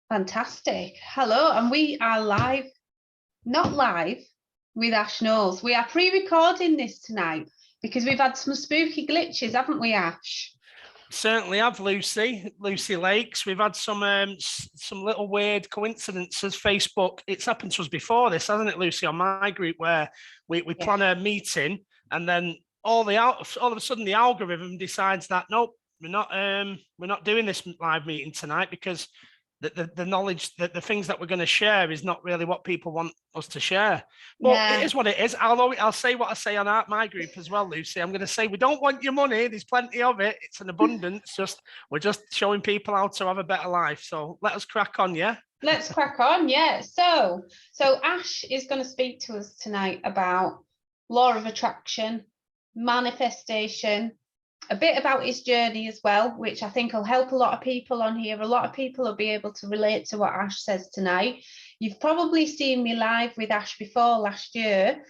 Fantastic. Hello, and we are live, not live, with Ash Knowles. We are pre-recording this tonight because we've had some spooky glitches, haven't we, Ash? Certainly have, Lucy Lakes. We've had some little weird coincidences. Facebook, it's happened to us before this, hasn't it, Lucy, on my group, where we plan a meeting and then all of a sudden the algorithm decides that nope, we're not doing this live meeting tonight because the knowledge that the things that we're going to share is not really what people want us to share. But It is what it is. I'll say what I say on my group as well, Lucy. I'm going to say we don't want your money. There's plenty of it. It's an abundance. We're just showing people how to have a better life. So let us crack on, yeah? Let's crack on, yeah. So Ash is going to speak to us tonight about law of attraction, manifestation, a bit about his journey as well, which I think will help a lot of people on here. A lot of people will be able to relate to what Ash says tonight. You've probably seen me live with Ash before last year.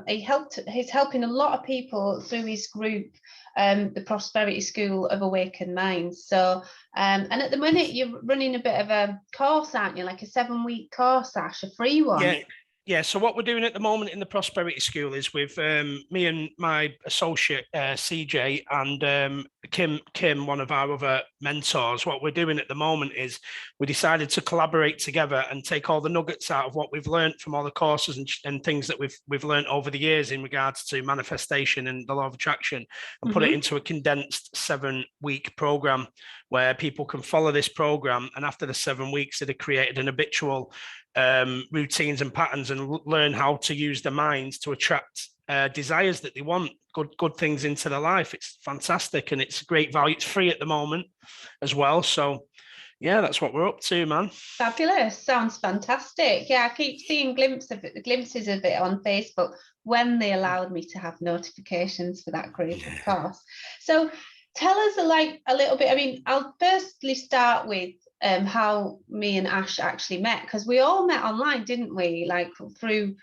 He's helping a lot of people through his group, the Prosperity School of Awakened Minds. So, and at the minute you're running a bit of a course, aren't you? Like a 7-week course, Ash, a free one. Yeah, so what we're doing at the moment in the Prosperity School is with me and my associate, CJ, and Kim, one of our other mentors. What we're doing at the moment is we decided to collaborate together and take all the nuggets out of what we've learned from all the courses and things that we've learned over the years in regards to manifestation and the law of attraction, and put it into a condensed 7-week program where people can follow this program. And after the 7 weeks, they've created an habitual routines and patterns and learn how to use their minds to attract desires that they want, good things into their life. It's fantastic and it's great value. It's free at the moment as well. So yeah, that's what we're up to, man. Fabulous. Sounds fantastic. Yeah, I keep seeing glimpses of it on Facebook when they allowed me to have notifications for that group, of course. So tell us a little bit. I mean, I'll firstly start with how me and Ash actually met, because we all met online, didn't we? Like through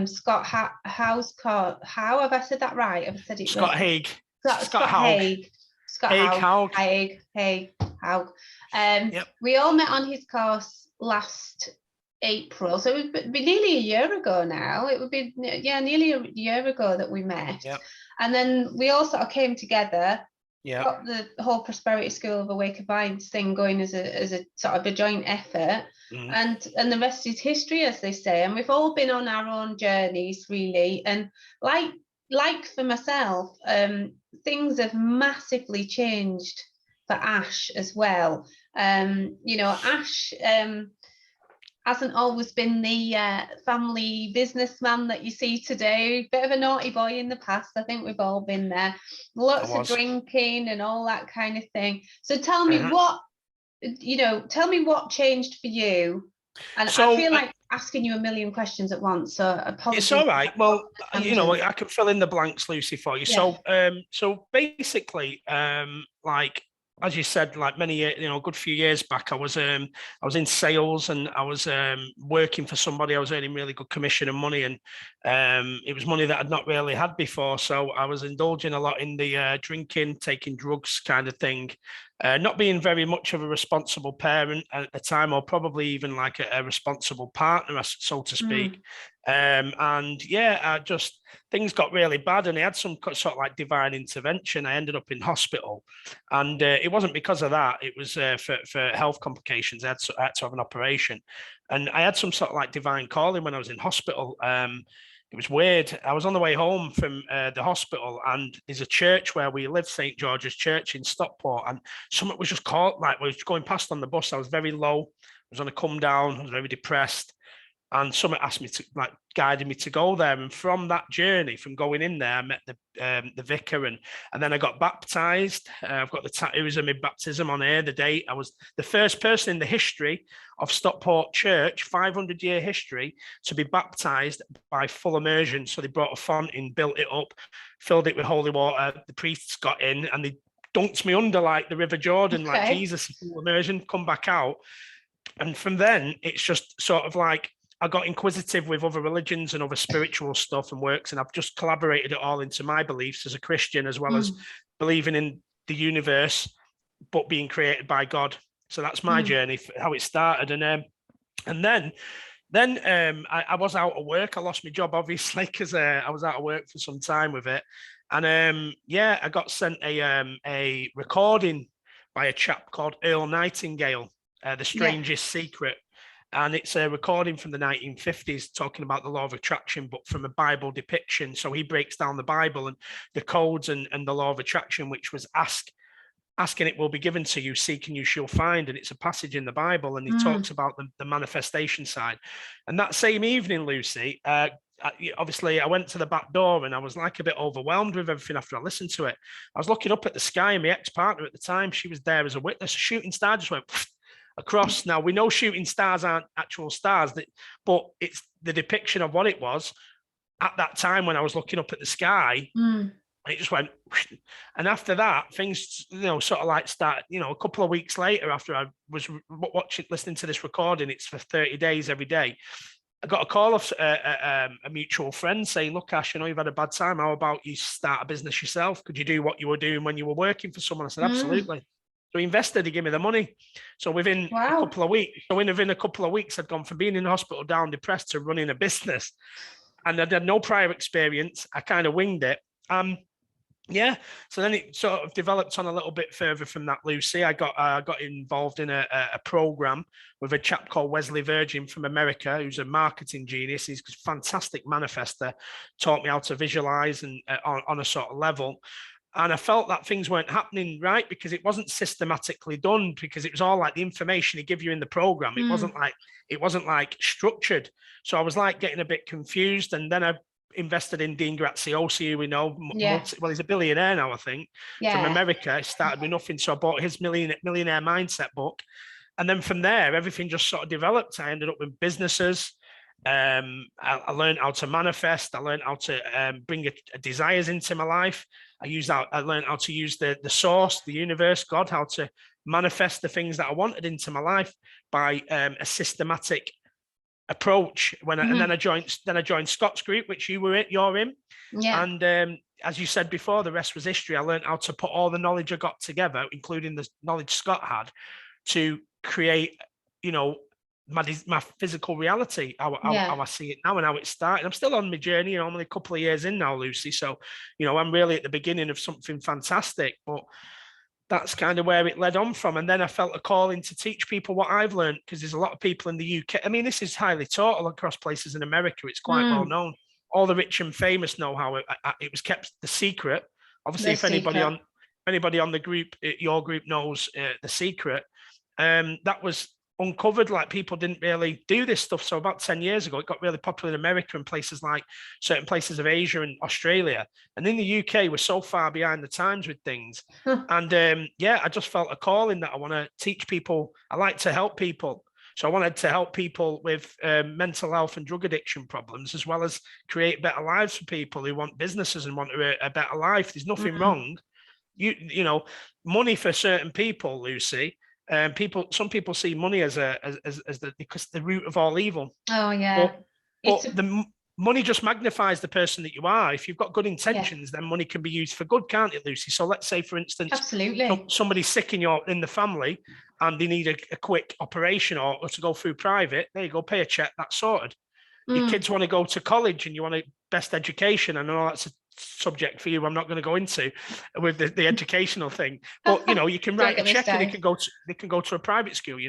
Scott Howe's course. How have I said that right? Have I said it Scott right? Haig. Scott Haig. Haug. Yep. We all met on his course last April, so it would be nearly a year ago now. It would be nearly a year ago that we met. Yep. And then we all sort of came together. Yeah, got the whole Prosperity School of Awakened Minds thing going as a sort of a joint effort, and the rest is history, as they say. And we've all been on our own journeys, really. And like for myself, things have massively changed for Ash as well. Ash hasn't always been the family businessman that you see today. Bit of a naughty boy in the past. I think we've all been there. Lots of drinking and all that kind of thing. So tell me tell me what changed for you. And so, I feel like asking you a million questions at once. So apologies. It's all right. Well, I can fill in the blanks, Lucy, for you. Yeah. So basically, like, as you said, like many years, a good few years back, I was in sales and I was working for somebody. I was earning really good commission and money, and it was money that I'd not really had before. So I was indulging a lot in the drinking, taking drugs kind of thing, not being very much of a responsible parent at the time, or probably even like a responsible partner, so to speak. Things got really bad, and I had some sort of like divine intervention. I ended up in hospital, and it wasn't because of that. It was for health complications. I had to have an operation, and I had some sort of like divine calling when I was in hospital. It was weird. I was on the way home from the hospital, and there's a church where we live, St. George's Church in Stockport, and something was just caught. Like, we was going past on the bus. I was very low. I was on a come down. I was very depressed. And someone asked me to, like, guided me to go there. And from that journey, from going in there, I met the vicar, and then I got baptized. I've got the tattoos of my baptism on here, the date. I was the first person in the history of Stockport Church, 500-year history, to be baptized by full immersion. So they brought a font in, built it up, filled it with holy water. The priests got in and they dunked me under like the River Jordan, like Jesus, full immersion, come back out. And from then, it's just sort of like, I got inquisitive with other religions and other spiritual stuff and works, and I've just collaborated it all into my beliefs as a Christian, as well as believing in the universe, but being created by God. So that's my journey, how it started. And then I was out of work. I lost my job, obviously, because I was out of work for some time with it. And I got sent a recording by a chap called Earl Nightingale, The Strangest Secret. And it's a recording from the 1950s talking about the law of attraction, but from a Bible depiction. So he breaks down the Bible and the codes and the law of attraction, which was asking it will be given to you, seeking you shall find. And it's a passage in the Bible, and he talks about the manifestation side. And that same evening, Lucy, obviously I went to the back door and I was like a bit overwhelmed with everything after I listened to it. I was looking up at the sky, and my ex-partner at the time, she was there as a witness. A shooting star just went across. Now, we know shooting stars aren't actual stars, but it's the depiction of what it was at that time when I was looking up at the sky. It just went, and after that, things, sort of like start, a couple of weeks later, after I was listening to this recording, it's for 30 days every day. I got a call off a mutual friend saying, look, Ash, you've had a bad time. How about you start a business yourself? Could you do what you were doing when you were working for someone? I said, absolutely. So he invested, he gave me the money. So within a couple of weeks, I'd gone from being in the hospital down depressed to running a business. And I had no prior experience. I kind of winged it. So then it sort of developed on a little bit further from that, Lucy. I got involved in a program with a chap called Wesley Virgin from America, who's a marketing genius. He's a fantastic manifester, taught me how to visualize and on a sort of level. And I felt that things weren't happening right because it wasn't systematically done, because it was all like the information he give you in the program. It wasn't like structured. So I was like getting a bit confused. And then I invested in Dean Graziosi, who we know, he's a billionaire now, I think, from America. He started with nothing. So I bought his millionaire mindset book. And then from there, everything just sort of developed. I ended up with businesses. I learned how to manifest. I learned how to bring desires into my life. I learned how to use the source, the universe, God, how to manifest the things that I wanted into my life by a systematic approach. And then I joined Scott's group, which you're in. And as you said before, the rest was history. I learned how to put all the knowledge I got together, including the knowledge Scott had, to create, my physical reality, how I see it now and how it started. I'm still on my journey. I'm only a couple of years in now, Lucy. So, I'm really at the beginning of something fantastic. But that's kind of where it led on from. And then I felt a calling to teach people what I've learned, because there's a lot of people in the UK. I mean, this is highly taught all across places in America. It's quite well known. All the rich and famous know how it was kept the secret. Obviously, if anybody on the group, your group knows the secret, that was uncovered. Like, people didn't really do this stuff. So about 10 years ago, it got really popular in America and places like certain places of Asia and Australia. And in the UK, we're so far behind the times with things. And I just felt a calling that I want to teach people. I like to help people. So I wanted to help people with mental health and drug addiction problems, as well as create better lives for people who want businesses and want a better life. There's nothing wrong. Money for certain people, Lucy. Some people see money as the root of all evil. Oh yeah. But the money just magnifies the person that you are. If you've got good intentions, then money can be used for good, can't it, Lucy? So let's say, for instance, somebody's sick in the family and they need a quick operation or to go through private. There you go, pay a check, that's sorted. Your kids want to go to college and you want a best education. I know that's a subject for you I'm not going to go into with the educational thing, but you can write a check and they can go to a private school.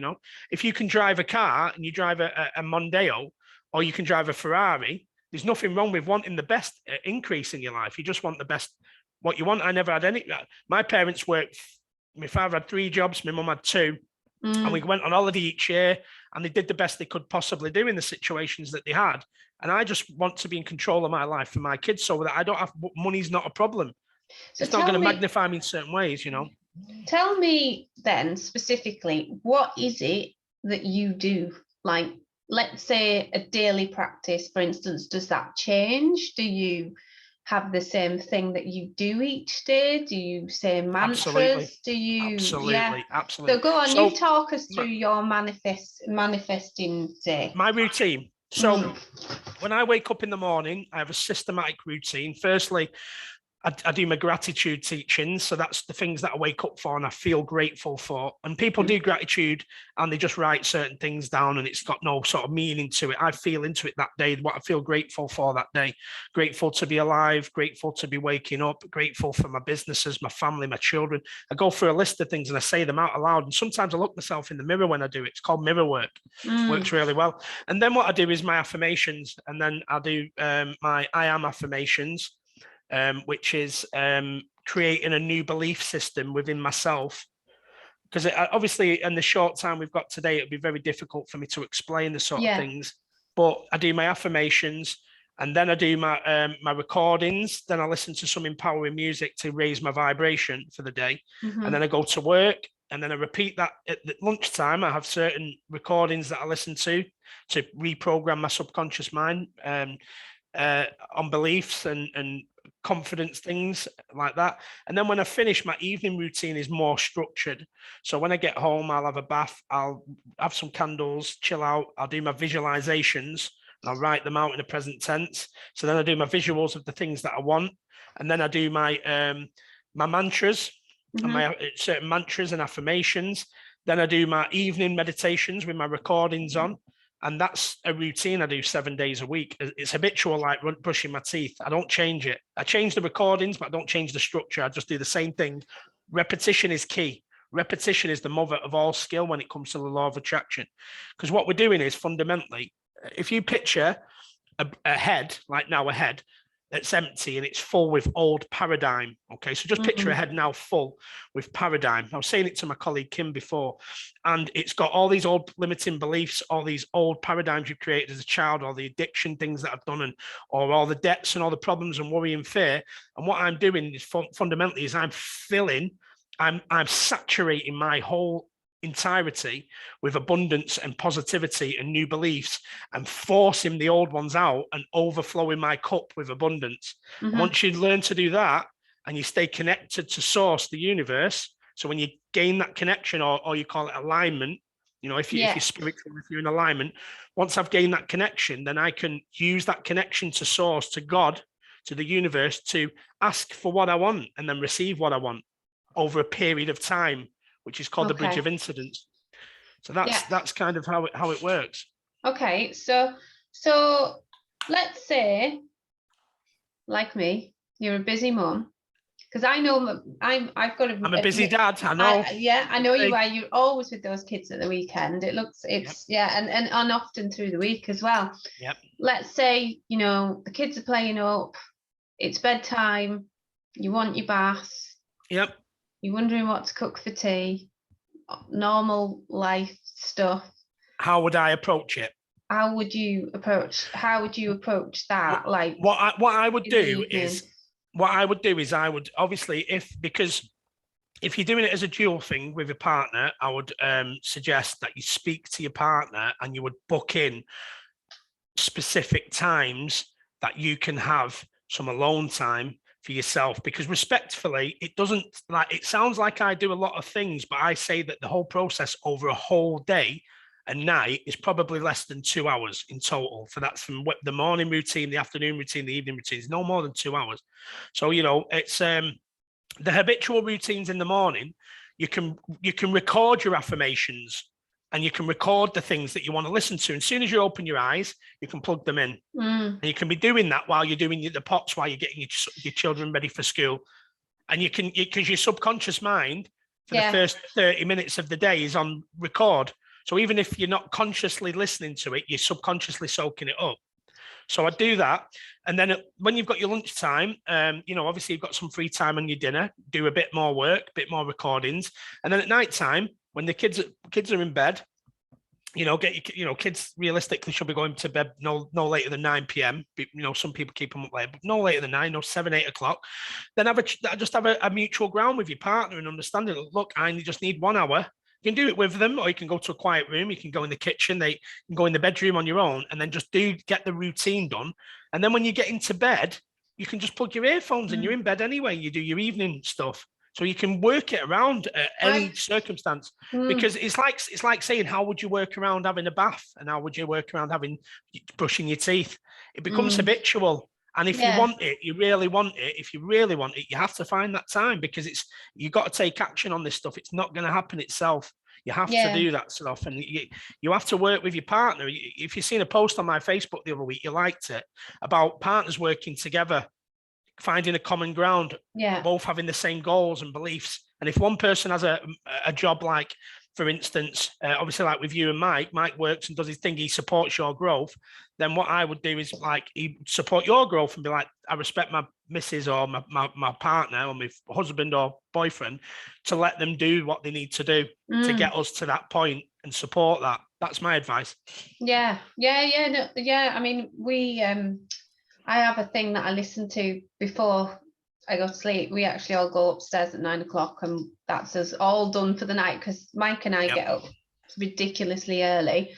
If you can drive a car and you drive a Mondeo, or you can drive a Ferrari, there's nothing wrong with wanting the best increase in your life. You just want the best, what you want. I never had any. My parents worked. My father had 3 jobs, my mum had 2, and we went on holiday each year, and they did the best they could possibly do in the situations that they had. And I just want to be in control of my life for my kids, so that I don't have, money's not a problem. So it's not going to magnify me in certain ways, Tell me then specifically, what is it that you do? Like, let's say a daily practice, for instance, does that change? Do you have the same thing that you do each day? Do you say mantras? Absolutely. Do you? Absolutely. So go on, you talk us through your manifesting day. My routine. So when I wake up in the morning, I have a systematic routine. Firstly, I do my gratitude teachings. So that's the things that I wake up for and I feel grateful for. And people do gratitude and they just write certain things down and it's got no sort of meaning to it. I feel into it that day, what I feel grateful for that day. Grateful to be alive, grateful to be waking up, grateful for my businesses, my family, my children. I go through a list of things and I say them out aloud. And sometimes I look myself in the mirror when I do it. It's called mirror work. Works really well. And then what I do is my affirmations. And then I do my I am affirmations. Which is creating a new belief system within myself. Because obviously, in the short time we've got today, it'd be very difficult for me to explain the sort of things. But I do my affirmations, and then I do my my recordings. Then I listen to some empowering music to raise my vibration for the day, and then I go to work, and then I repeat that at lunchtime. I have certain recordings that I listen to reprogram my subconscious mind on beliefs and confidence, things like that. And then when I finish, my evening routine is more structured. So when I get home, I'll have a bath, I'll have some candles, chill out, I'll do my visualizations and I'll write them out in the present tense. So then I do my visuals of the things that I want. And then I do my my mantras and my certain mantras and affirmations. Then I do my evening meditations with my recordings on. And that's a routine I do 7 days a week. It's habitual, like brushing my teeth. I don't change it. I change the recordings, but I don't change the structure. I just do the same thing. Repetition is key. Repetition is the mother of all skill when it comes to the law of attraction. Because what we're doing is fundamentally, if you picture a head, like now a head, that's empty and it's full with old paradigm. Okay, so just picture a head now full with paradigm. I was saying it to my colleague Kim before, and it's got all these old limiting beliefs, all these old paradigms you've created as a child, all the addiction things that I've done, and or all the debts and all the problems and worry and fear. And what I'm doing is fundamentally is I'm saturating my whole entirety with abundance and positivity and new beliefs and forcing the old ones out and overflowing my cup with abundance. And once you learn to do that and you stay connected to source, the universe, so when you gain that connection or you call it alignment, you know, if you're spiritual, if you're in alignment, once I've gained that connection, then I can use that connection to source, to God, to the universe, to ask for what I want and then receive what I want over a period of time, which is called the bridge of incidence. So that's kind of how it works. Okay, so let's say, like me, you're a busy mum, because I know I'm a busy dad. I know. I know you are. You're always with those kids at the weekend. And often through the week as well. Yep. Let's say, you know, the kids are playing up, it's bedtime, you want your bath. Yep. You're wondering what to cook for tea, normal life stuff. How would I approach it? How would you approach that? Like what I would do is I would obviously, because if you're doing it as a dual thing with a partner, I would suggest that you speak to your partner and you would book in specific times that you can have some alone time for yourself, because respectfully, it sounds like I do a lot of things, but I say that the whole process over a whole day and night is probably less than 2 hours in total. For that's from the morning routine, the afternoon routine, the evening routines, no more than 2 hours. So, you know, it's the habitual routines in the morning. You can record your affirmations and you can record the things that you want to listen to. And as soon as you open your eyes, you can plug them in. And you can be doing that while you're doing the pots, while you're getting your children ready for school. And you can, because your subconscious mind for the first 30 minutes of the day is on record. So even if you're not consciously listening to it, you're subconsciously soaking it up. So I do that. And then when you've got your lunchtime, you know, obviously you've got some free time on your dinner, do a bit more work, a bit more recordings. And then at nighttime, when the kids are in bed, you know, kids realistically should be going to bed no later than 9 p.m. You know, some people keep them up late, but no later than 9, no 7, 8 o'clock. Then just have a mutual ground with your partner and understanding, look, I just need 1 hour. You can do it with them, or you can go to a quiet room. You can go in the kitchen. They can go in the bedroom on your own, and then just get the routine done. And then when you get into bed, you can just plug your earphones in. You're in bed anyway. You do your evening stuff, so you can work it around any circumstance. Because it's like saying, how would you work around having a bath, and how would you work around brushing your teeth? It becomes habitual. And if you want it, you really want it. If you really want it, you have to find that time, because you've got to take action on this stuff. It's not going to happen itself. You have to do that stuff, and you have to work with your partner. If you've seen a post on my Facebook the other week, you liked it, about partners working together, finding a common ground, both having the same goals and beliefs. And if one person has a job, like, for instance, obviously like with you and Mike works and does his thing, he supports your growth, then what I would do is, like, he support your growth and be like, I respect my missus or my partner or my husband or boyfriend, to let them do what they need to do to get us to that point, and support that. That's my advice. I mean, I have a thing that I listen to before I go to sleep. We actually all go upstairs at 9 o'clock, and that's us all done for the night, because Mike and I get up ridiculously early.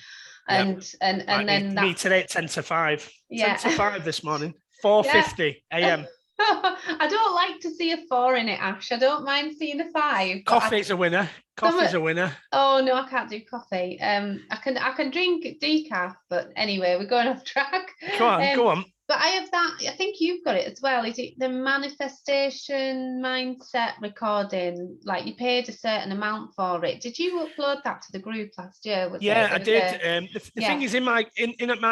And then me today at 10 to 5. 10 to 5 this morning. 4:50 a.m. I don't like to see a 4 in it, Ash. I don't mind seeing a 5. Coffee's a winner. Coffee's a winner. Oh no, I can't do coffee. I can drink decaf, but anyway, we're going off track. Go on. But I have that. I think you've got it as well. Is it the manifestation mindset recording? Like, you paid a certain amount for it. Did you upload that to the group last year? I did. The thing is, in my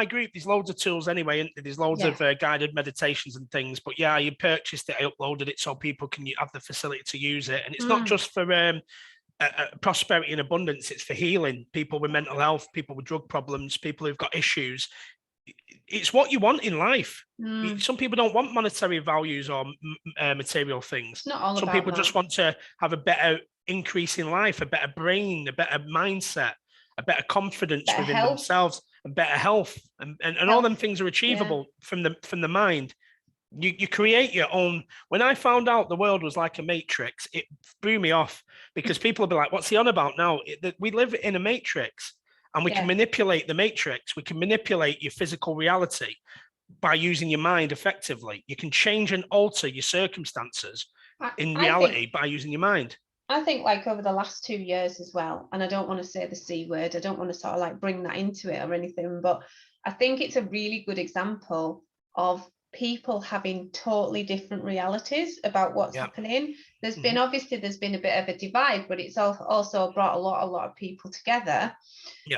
group, there's loads of tools anyway, and there's loads of guided meditations and things. But you purchased it, I uploaded it so people can have the facility to use it, and it's not just for prosperity and abundance. It's for healing people with mental health, people with drug problems, people who've got issues. It's what you want in life. Some people don't want monetary values or material things. Some people just want to have a better increase in life, a better brain, a better mindset, a better confidence within themselves, and better health, and all them things are achievable from the mind. You create your own. When I found out the world was like a matrix, it threw me off, because people will be like, what's he on about now? We live in a matrix, and we can manipulate the matrix. We can manipulate your physical reality by using your mind effectively. You can change and alter your circumstances in reality by using your mind. I think, like, over the last 2 years as well, and I don't want to say the C word, I don't want to sort of like bring that into it or anything, but I think it's a really good example of people having totally different realities about what's happening. There's been a bit of a divide, but it's also brought a lot of people together.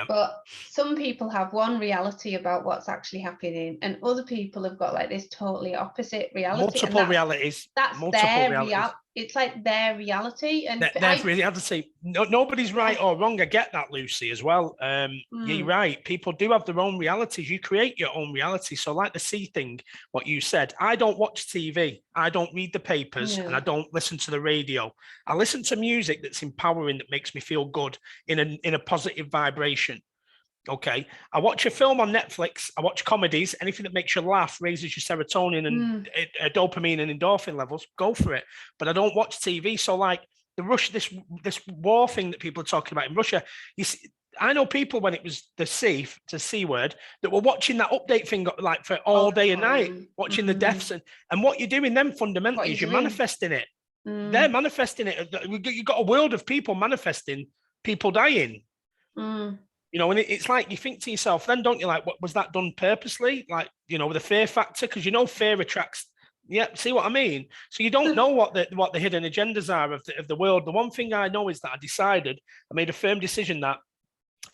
But some people have one reality about what's actually happening, and other people have got like this totally opposite reality. Multiple realities. That's their reality. It's like their reality, and their reality. Nobody's right or wrong. I get that, Lucy, as well. You're right. People do have their own realities. You create your own reality. So, like the C thing, what you said, I don't watch TV. I don't read the papers, and I don't listen to the radio. I listen to music that's empowering, that makes me feel good in a positive vibration. Okay, I watch a film on Netflix. I watch comedies. Anything that makes you laugh, raises your serotonin and dopamine and endorphin levels. Go for it. But I don't watch TV. So, like this war thing that people are talking about in Russia, you see, I know people, when it was the C word, that were watching that update thing like for all day and night, watching the deaths, and what you're doing then fundamentally is you're manifesting it. They're manifesting it. You've got a world of people manifesting people dying. You know, and it's like, you think to yourself then, don't you, like, what was that done purposely? Like, you know, with the fear factor, because fear attracts. Yeah, see what I mean? So you don't know what the hidden agendas are of the world. The one thing I know is that I made a firm decision that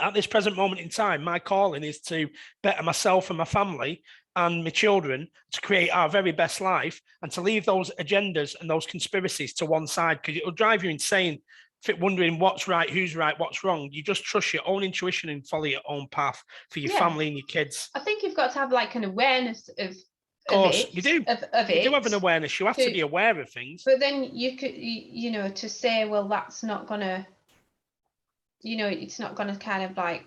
at this present moment in time, my calling is to better myself and my family and my children, to create our very best life, and to leave those agendas and those conspiracies to one side, because it'll drive you insane wondering what's right, who's right, what's wrong. You just trust your own intuition and follow your own path for your family and your kids. I think you've got to have like an awareness of course, it, you do. Of you do have an awareness. You have to be aware of things. But then you could, you know, to say, well, that's not gonna, you know, it's not gonna kind of like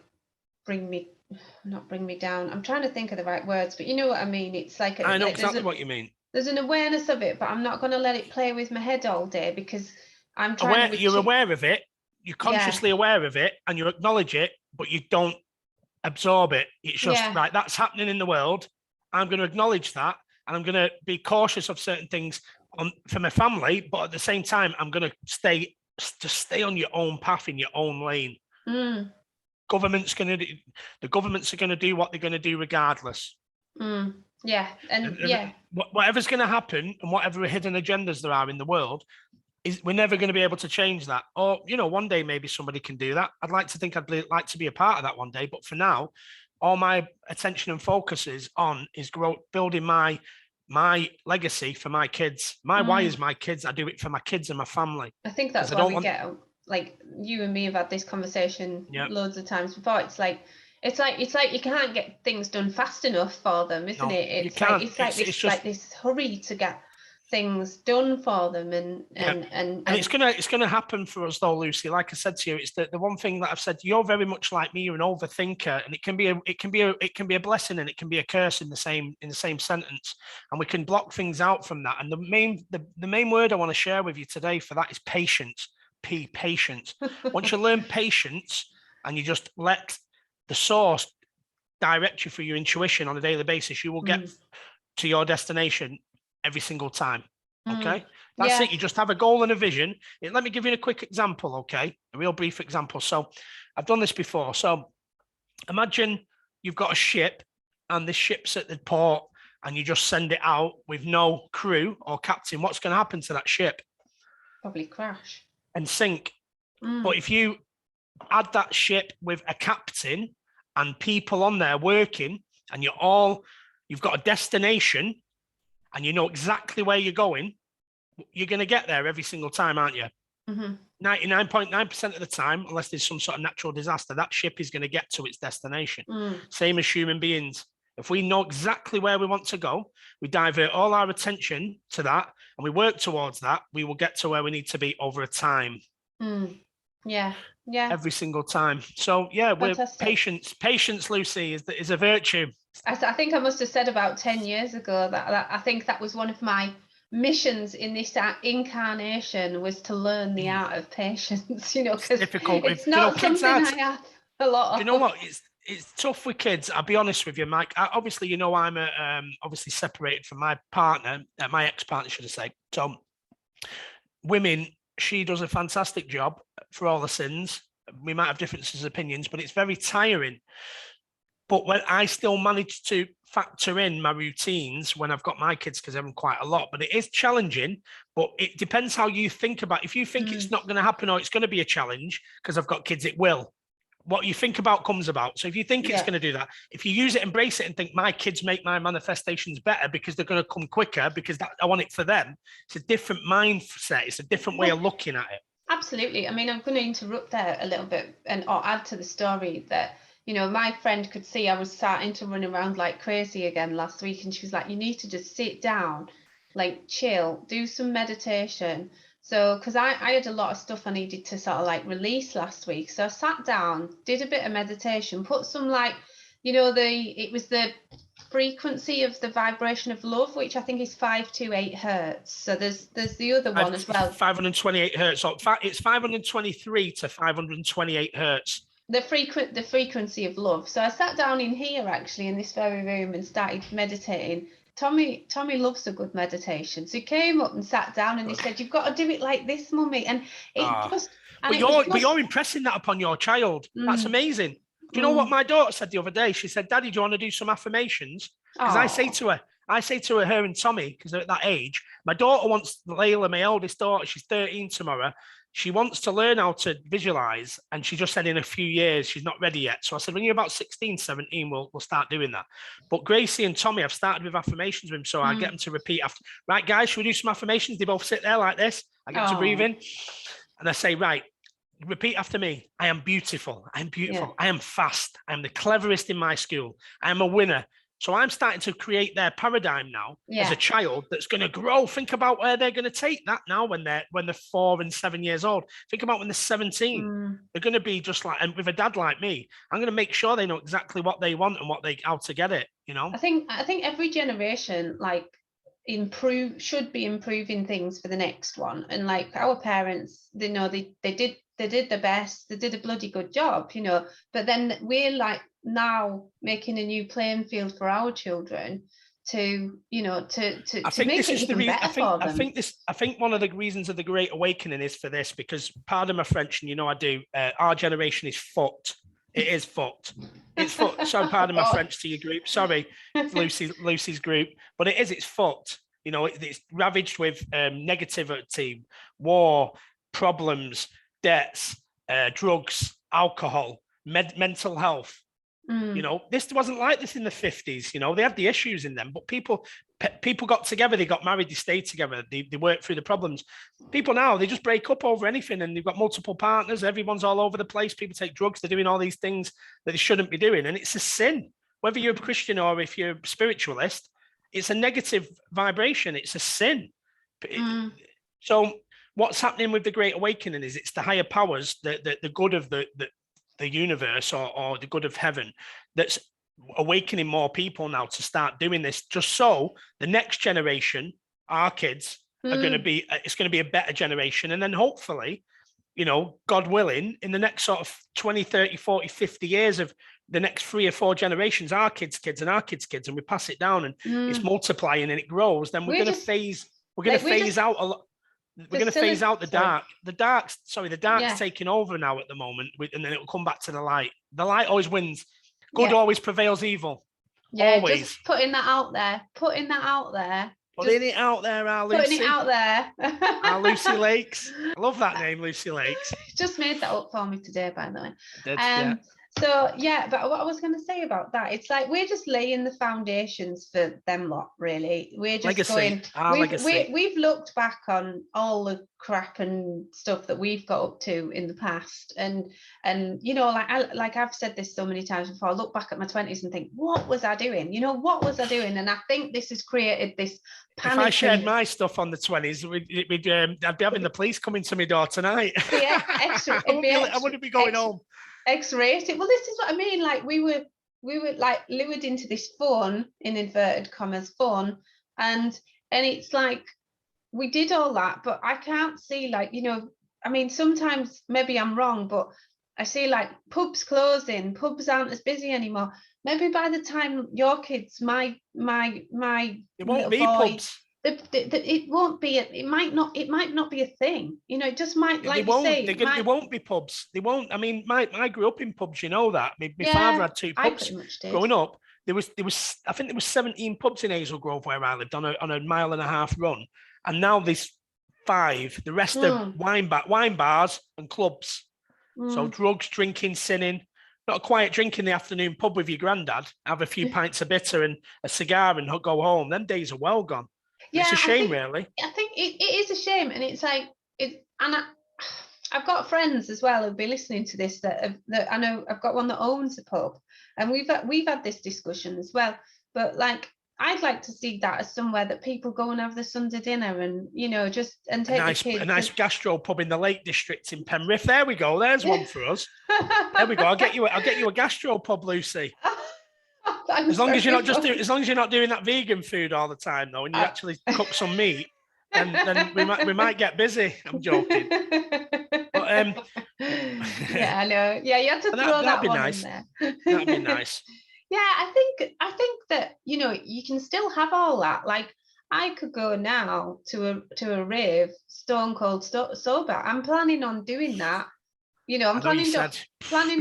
not bring me down. I'm trying to think of the right words, but you know what I mean. It's like I know exactly what you mean. There's an awareness of it, but I'm not gonna let it play with my head all day, because I'm trying to. You're aware of it. You're consciously aware of it, and you acknowledge it, but you don't absorb it. It's just right. That's happening in the world. I'm going to acknowledge that, and I'm going to be cautious of certain things for my family. But at the same time, I'm going to stay on your own path in your own lane. The governments are going to do what they're going to do regardless. Yeah. And yeah. Whatever's going to happen and whatever hidden agendas there are in the world, we're never going to be able to change that. Or, one day maybe somebody can do that. I'd like to think I'd like to be a part of that one day. But for now, all my attention and focus is building my legacy for my kids. My why is my kids. I do it for my kids and my family. I think that's why we get, like, you and me have had this conversation loads of times before. It's like you can't get things done fast enough for them, isn't it? It's like this hurry to get things done for them, and it's gonna happen for us though, Lucy. Like I said to you, it's the one thing that I've said. You're very much like me. You're an overthinker, and it can be a blessing and it can be a curse in the same sentence. And we can block things out from that. And the main word I want to share with you today for that is patience. Patience. Once you learn patience and you just let the source direct you through your intuition on a daily basis, you will get to your destination every single time. Okay. That's it. You just have a goal and a vision. Let me give you a quick example. Okay. A real brief example. So I've done this before. So imagine you've got a ship and this ship's at the port and you just send it out with no crew or captain. What's going to happen to that ship? Probably crash and sink. But if you add that ship with a captain and people on there working, and you've got a destination and you know exactly where you're going, you're going to get there every single time, aren't you? 99.9% of the time, unless there's some sort of natural disaster, that ship is going to get to its destination. Same as human beings. If we know exactly where we want to go, we divert all our attention to that and we work towards that, we will get to where we need to be over a time. Yeah. Every single time. So yeah, patience, Lucy, is a virtue. I think I must have said about 10 years ago that I think that was one of my missions in this incarnation, was to learn the art of patience, because it's difficult. It's not something I have a lot of. You know what? It's tough with kids. I'll be honest with you, Mike. Obviously, I'm obviously separated from my partner, my ex-partner, should I say. So women, she does a fantastic job for all the sins. We might have differences of opinions, but it's very tiring. But when I still manage to factor in my routines when I've got my kids, because I have them quite a lot, but it is challenging. But it depends how you think about it. If you think it's not going to happen or it's going to be a challenge because I've got kids, it will. What you think about comes about. So if you think it's going to do that, if you use it, embrace it and think my kids make my manifestations better because they're going to come quicker because I want it for them. It's a different mindset. It's a different way of looking at it. Absolutely. I mean, I'm going to interrupt there a little bit or add to the story that, my friend could see I was starting to run around like crazy again last week. And she was like, you need to just sit down, like chill, do some meditation. So, because I had a lot of stuff I needed to sort of like release last week. So I sat down, did a bit of meditation, put some it was the frequency of the vibration of love, which I think is 528 hertz. So there's the other one as well. 528 hertz. So it's 523 to 528 hertz. The frequency of love. So I sat down in here actually in this very room and started meditating. Tommy loves a good meditation. So he came up and sat down and he said, you've got to do it like this, Mummy. And you're impressing that upon your child. That's amazing. Do you know what my daughter said the other day? She said, Daddy, do you want to do some affirmations? Because I say to her, her and Tommy, because they're at that age, my daughter wants, Layla, my eldest daughter, she's 13 tomorrow. She wants to learn how to visualize. And she just said in a few years, she's not ready yet. So I said, when you're about 16, 17, we'll start doing that. But Gracie and Tommy, I've started with affirmations with them. So I get them to repeat after, right, guys, should we do some affirmations? They both sit there like this. I get them to breathe in. And I say, right, repeat after me. I am beautiful. I am beautiful. Yeah. I am fast. I am the cleverest in my school. I am a winner. So I'm starting to create their paradigm now as a child that's going to grow. Think about where they're going to take that now when they're 4 and 7 years old. Think about when they're 17. They're going to be just like, and with a dad like me, I'm going to make sure they know exactly what they want and how to get it. I think every generation should be improving things for the next one. And like our parents, they did the best. They did a bloody good job, But then we're like now making a new playing field for our children to make it even better for them. I think one of the reasons of the Great Awakening is for this, because pardon my French, and I do. Our generation is fucked. It is fucked. It's fucked. Sorry, pardon my French to your group. Sorry, Lucy's group. But it's fucked. You know, it's ravaged with negativity, war, problems, debts, drugs, alcohol, mental health. You know, this wasn't like this in the 50s. You know, they had the issues in them, but people got together, they got married, they stayed together, they worked through the problems. People now, they just break up over anything, and they've got multiple partners. Everyone's all over the place. People take drugs. They're doing all these things that they shouldn't be doing, and it's a sin. Whether you're a Christian or if you're a spiritualist, it's a negative vibration. It's a sin. So what's happening with the Great Awakening is it's the higher powers, the good of the universe or the good of heaven that's awakening more people now to start doing this, just so the next generation, our kids, are going to be, it's going to be a better generation. And then hopefully, you know, God willing, in the next sort of 20, 30, 40, 50 years of the next 3 or 4 generations, our kids' kids and our kids' kids, and we pass it down and it's multiplying and it grows, then we're going to phase out a lot. We're going to phase out the dark. The dark's taking over now at the moment, and then it will come back to the light. The light always wins. Good always prevails evil. Yeah, always. Just putting that out there. Putting it out there, our Lucy. Putting it out there. Our Lucy Lakes. I love that name, Lucy Lakes. Just made that up for me today, by the way. Yeah. So yeah, but what I was going to say about that, it's like we're just laying the foundations for them lot, really. We're just we've looked back on all the crap and stuff that we've got up to in the past, and you know, like I've said this so many times before, I look back at my 20s and think, what was I doing? You know, what was I doing? And I think this has created this panic. If I shared my stuff on the 20s, I'd be having the police coming to my door tonight. Yeah, extra. I wouldn't be going home. X-rated. Well, this is what I mean. Like we were like lured into this fun, in inverted commas, fun, and it's like we did all that, but I can't see, like, you know, I mean, sometimes maybe I'm wrong, but I see like pubs closing, pubs aren't as busy anymore. Maybe by the time your kids, my it won't be boy, pubs. It won't be. It might not be a thing. You know, it just might. Like you say, they won't be pubs. They won't. I mean, I grew up in pubs. You know that. My father had 2 pubs growing up. There was. I think there was 17 pubs in Hazel Grove where I lived on a 1.5-mile run, and now there's 5. The rest are wine bars and clubs. So drugs, drinking, sinning. Not a quiet drink in the afternoon pub with your granddad. Have a few pints of bitter and a cigar and go home. Them days are well gone. Yeah, it's a shame, really. I think it is a shame, and it's like I've got friends as well who'll be listening to this that I know. I've got one that owns a pub, and we've had this discussion as well. But like, I'd like to see that as somewhere that people go and have their Sunday dinner, and you know, just and take the kids. A nice gastro pub in the Lake District in Penrith. There we go. There's one for us. There we go. I'll get you a gastro pub, Lucy. As long as you're not doing that vegan food all the time, though, and you actually cook some meat, then we might get busy. I'm joking. But, yeah, I know. Yeah, you have to throw that one in there. That'd be nice. Yeah, I think that, you know, you can still have all that. Like, I could go now to a rave, stone cold sober. I'm planning on doing that. You know, I'm planning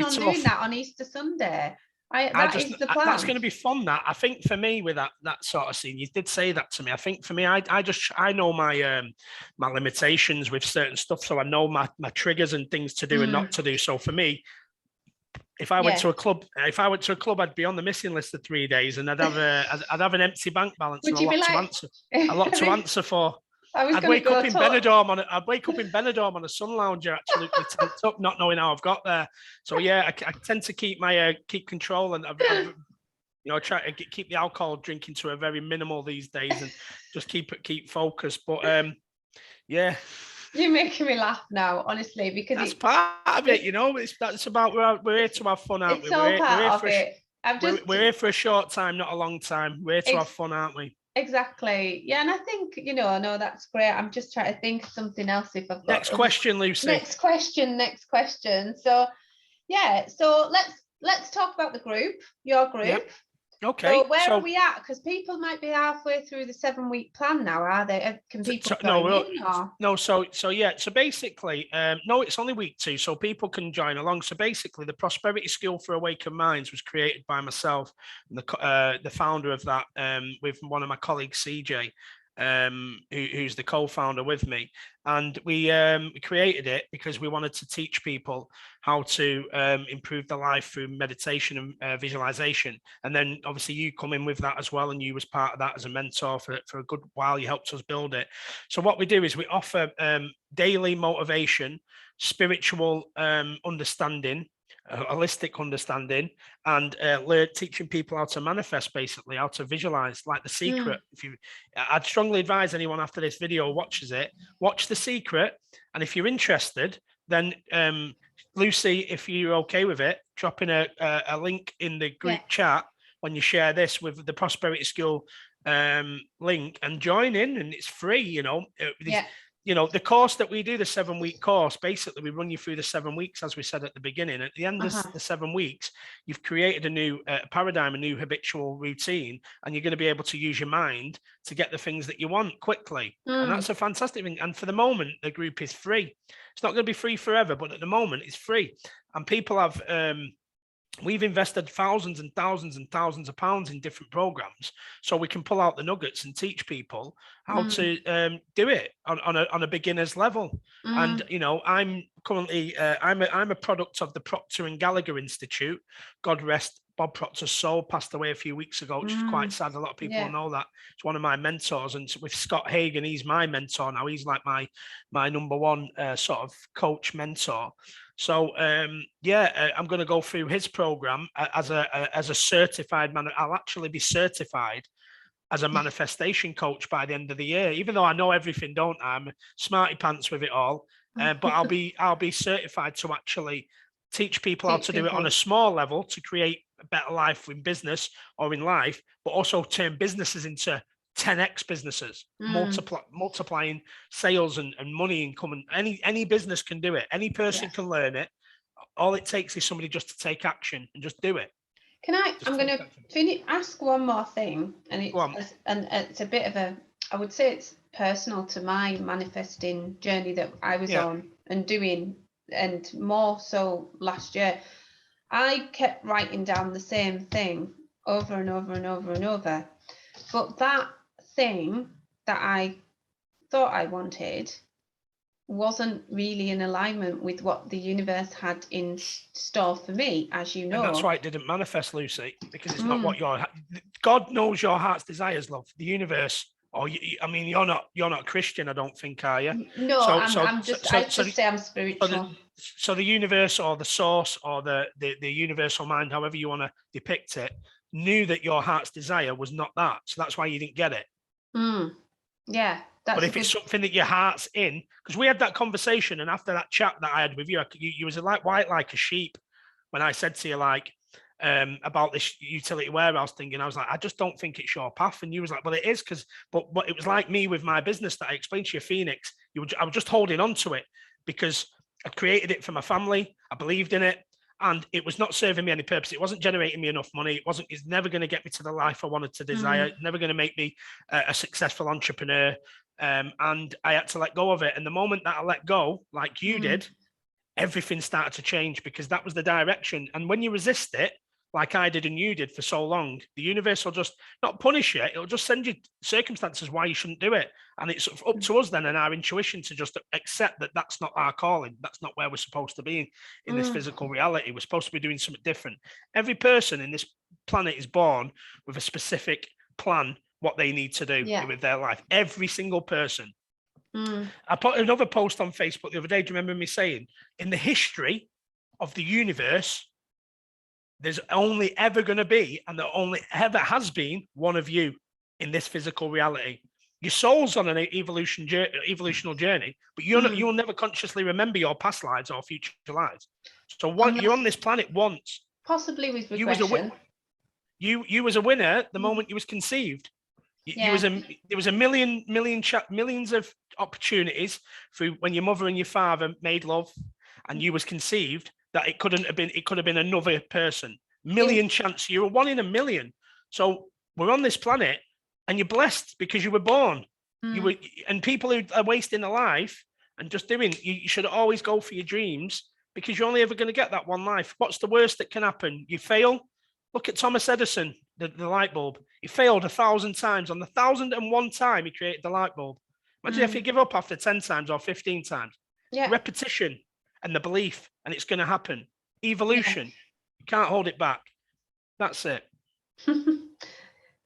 on doing that on Easter Sunday. That is the plan. That's going to be fun. That, I think, for me, with that sort of scene, you did say that to me. I think for me, I know my my limitations with certain stuff, so I know my triggers and things to do and not to do. So for me, if I went to a club, I'd be on the missing list for 3 days, and I'd have an empty bank balance and a lot to answer for. I'd wake up in Benidorm on a sun lounger, absolutely tense up, not knowing how I've got there. So yeah, I tend to keep control, and I've you know, try to keep the alcohol drinking to a very minimal these days, and just keep focused. But yeah. You're making me laugh now, honestly, because that's part of it, you know. That's about we're here to have fun, aren't we? We're here for a short time, not a long time. We're here to have fun, aren't we? Exactly. Yeah, and I think, you know, no, that's great. I'm just trying to think of something else if I've got. Next question, Lucy. Next question. So yeah, so let's talk about the group, your group. Yep. Okay. So where are we at? Because people might be halfway through the 7-week plan now, are they? Can people join in? Or? No, so yeah, so basically, no, it's only week 2, so people can join along. So basically, the Prosperity School for Awakened Minds was created by myself and the founder of that, with one of my colleagues, CJ, who's the co-founder with me, and we created it because we wanted to teach people how to improve their life through meditation and visualization. And then obviously you come in with that as well, and you was part of that as a mentor for a good while. You helped us build it. So what we do is we offer daily motivation, spiritual understanding, holistic understanding, and teaching people how to manifest, basically how to visualize, like The Secret. I'd strongly advise anyone after this video watches it, watch The Secret, and if you're interested, then Lucy, if you're okay with it, drop in a link in the group chat when you share this with the Prosperity School link, and join in, and it's free. You know, the course that we do, the 7-week course, basically we run you through the 7 weeks, as we said at the beginning. At the end of the 7 weeks, you've created a new paradigm, a new habitual routine, and you're going to be able to use your mind to get the things that you want quickly. And that's a fantastic thing. And for the moment, the group is free. It's not going to be free forever, but at the moment it's free. And people have we've invested thousands and thousands and thousands of pounds in different programs, so we can pull out the nuggets and teach people how to do it on a beginner's level. And you know, I'm currently I'm a product of the Procter and Gallagher Institute. God rest Bob Proctor's soul, passed away a few weeks ago, which is quite sad. A lot of people know that. It's one of my mentors, and with Scott Hagen, he's my mentor now. He's like my number one sort of coach mentor. So I'm going to go through his program as a certified man. I'll actually be certified as a manifestation coach by the end of the year, even though I know everything, don't I? I'm smarty pants with it all, but I'll be certified to actually teach people how to do it on a small level to create a better life in business or in life, but also turn businesses into 10x businesses, multiplying sales and money income. And any business can do it. Any person can learn it. All it takes is somebody just to take action and just do it. I'm going to ask one more thing, and it's a bit of I would say it's personal to my manifesting journey that I was on and doing, and more so last year. I kept writing down the same thing over and over and over and over, but that thing that I thought I wanted wasn't really in alignment with what the universe had in store for me, as you know. And that's why it didn't manifest, Lucy, because it's not what God knows your heart's desires, love. The universe, you're not Christian, I don't think, are you? No, I'm just say I'm spiritual. So the universe, or the source, or the universal mind, however you want to depict it, knew that your heart's desire was not that. So that's why you didn't get it. Yeah. But if it's something that your heart's in, because we had that conversation, and after that chat that I had with you, you was like white like a sheep when I said to you about this utility warehouse thing, and I was like, I just don't think it's your path. And you was like, well, it is, but it was like me with my business that I explained to you, Phoenix. I was just holding on to it because I created it for my family. I believed in it. And it was not serving me any purpose. It wasn't generating me enough money. It's never going to get me to the life I wanted to desire. Never going to make me a successful entrepreneur. And I had to let go of it. And the moment that I let go, like you did, everything started to change, because that was the direction. And when you resist it, like I did and you did for so long, the universe will just not punish you. It'll just send you circumstances why you shouldn't do it. And it's up to us then and our intuition to just accept that that's not our calling. That's not where we're supposed to be in this physical reality. We're supposed to be doing something different. Every person in this planet is born with a specific plan, what they need to do with their life. Every single person. I put another post on Facebook the other day. Do you remember me saying, in the history of the universe, there's only ever going to be, and there only ever has been, one of you in this physical reality. Your soul's on an evolutional journey, but you'll never consciously remember your past lives or future lives. So you're on this planet once. Possibly with regression. You was a winner the moment you was conceived. There was millions of opportunities through when your mother and your father made love, and you was conceived, that it could have been another person. Chance. You're 1 in a million. So we're on this planet, and you're blessed because you were born. You were, and people who are wasting their life and just doing, you should always go for your dreams, because you're only ever going to get that one life. What's the worst that can happen? You fail. Look at Thomas Edison, the light bulb. He failed 1,000 times. On the 1,001 time he created the light bulb. Imagine if you give up after 10 times or 15 times. Yeah. Repetition and the belief, and it's going to happen. Evolution. You can't hold it back. That's it.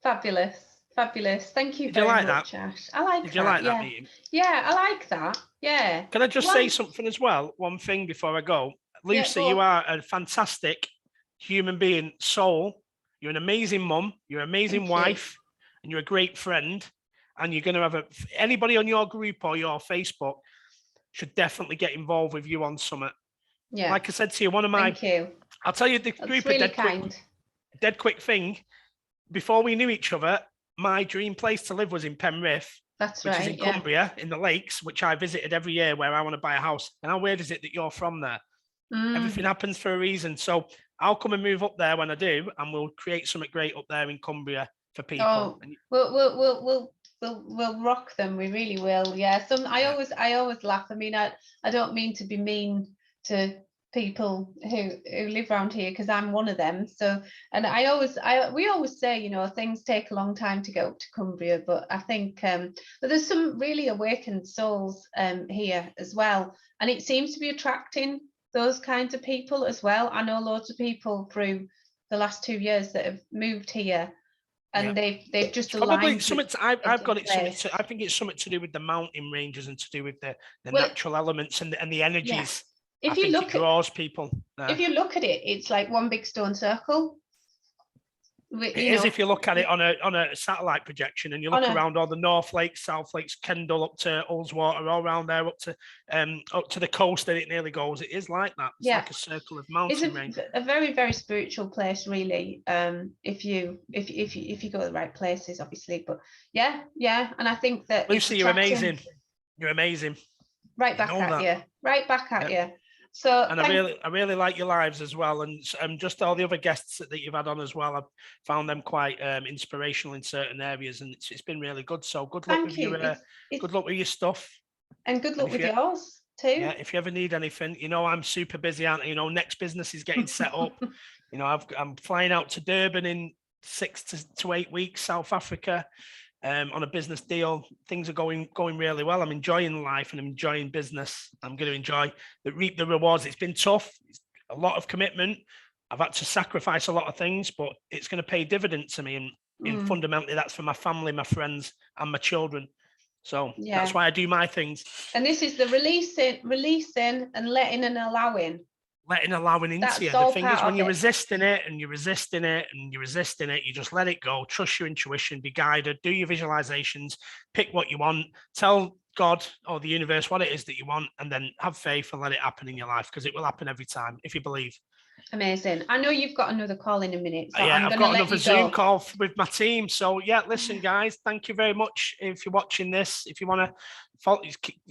Fabulous. Fabulous. Thank you Did very you like much, that? Ash. I like Did that. you like that meeting? Yeah, I like that. Yeah. Can I just say something as well? One thing before I go. Lucy, you are a fantastic human being, soul. You're an amazing mum. You're an amazing wife. And you're a great friend. And you're going to have anybody on your group or your Facebook should definitely get involved with you on Summit. Yeah. Like I said to you, one of my... Thank you. I'll tell you the group really of dead quick thing. Before we knew each other, my dream place to live was in Penrith. Which is in Cumbria, in the lakes, which I visited every year, where I want to buy a house. And how weird is it that you're from there? Everything happens for a reason. So I'll come and move up there when I do, and we'll create something great up there in Cumbria for people. Oh, we'll rock them. We really will. Yeah. I always laugh. I mean, I don't mean to be mean to people who live around here, because I'm one of them. So, and we always say, you know, things take a long time to get up to Cumbria, but I think but there's some really awakened souls here as well, and it seems to be attracting those kinds of people as well. I know loads of people through the last 2 years that have moved here, and they've just probably something. I've got it. I think it's something to do with the mountain ranges and to do with the natural elements and the energies. If you look, it draws people. If you look at it, it's like one big stone circle. It is if you look at it on a satellite projection, and you look around all the North Lakes, South Lakes, Kendall, up to Ullswater, all around there, up to the coast that it nearly goes. It is like that. It's like a circle of mountain range. It's a very, very spiritual place, really. If you go to the right places, obviously. But yeah, and I think that Lucy, you're amazing. You're amazing. Right back at you. Right back at you. So, and I really like your lives as well, and just all the other guests that you've had on as well. I've found them quite inspirational in certain areas, and it's been really good. So good luck with your good luck with your stuff, and good luck with yours too. Yeah, if you ever need anything, you know, I'm super busy, aren't I? You know, next business is getting set up. You know, I'm flying out to Durban in 6 to 8 weeks, South Africa. On a business deal. Things are going really well. I'm enjoying life and I'm enjoying business. I'm going to reap the rewards. It's been tough. It's a lot of commitment. I've had to sacrifice a lot of things, but it's going to pay dividends to me. And fundamentally, that's for my family, my friends, and my children. So that's why I do my things. And this is the releasing and letting and allowing. Allowing into you. The thing is, when you're resisting it and you're resisting it and you're resisting it, you just let it go. Trust your intuition, be guided, do your visualizations, pick what you want, tell God or the universe what it is that you want, and then have faith and let it happen in your life, because it will happen every time if you believe. Amazing. I know you've got another call in a minute. So I've got another Zoom call with my team. So listen, guys, thank you very much. If you're watching this, if you want to follow,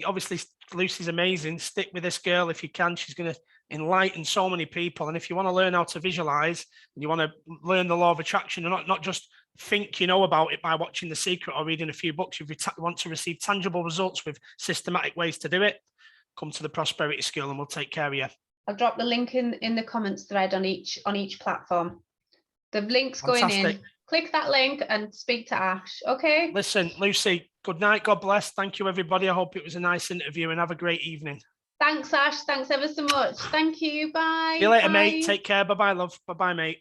obviously Lucy's amazing. Stick with this girl if you can. She's going to enlighten so many people. And if you want to learn how to visualize, and you want to learn the law of attraction, and not just think you know about it by watching The Secret or reading a few books, you want to receive tangible results with systematic ways to do it, come to the Prosperity School and we'll take care of you. I'll drop the link in the comments thread on each platform. The link's going in. Click that link and speak to Ash. Okay. Listen, Lucy, good night. God bless. Thank you, everybody. I hope it was a nice interview, and have a great evening. Thanks, Ash. Thanks ever so much. Thank you. Bye. See you later, mate. Take care. Bye-bye, love. Bye-bye, mate.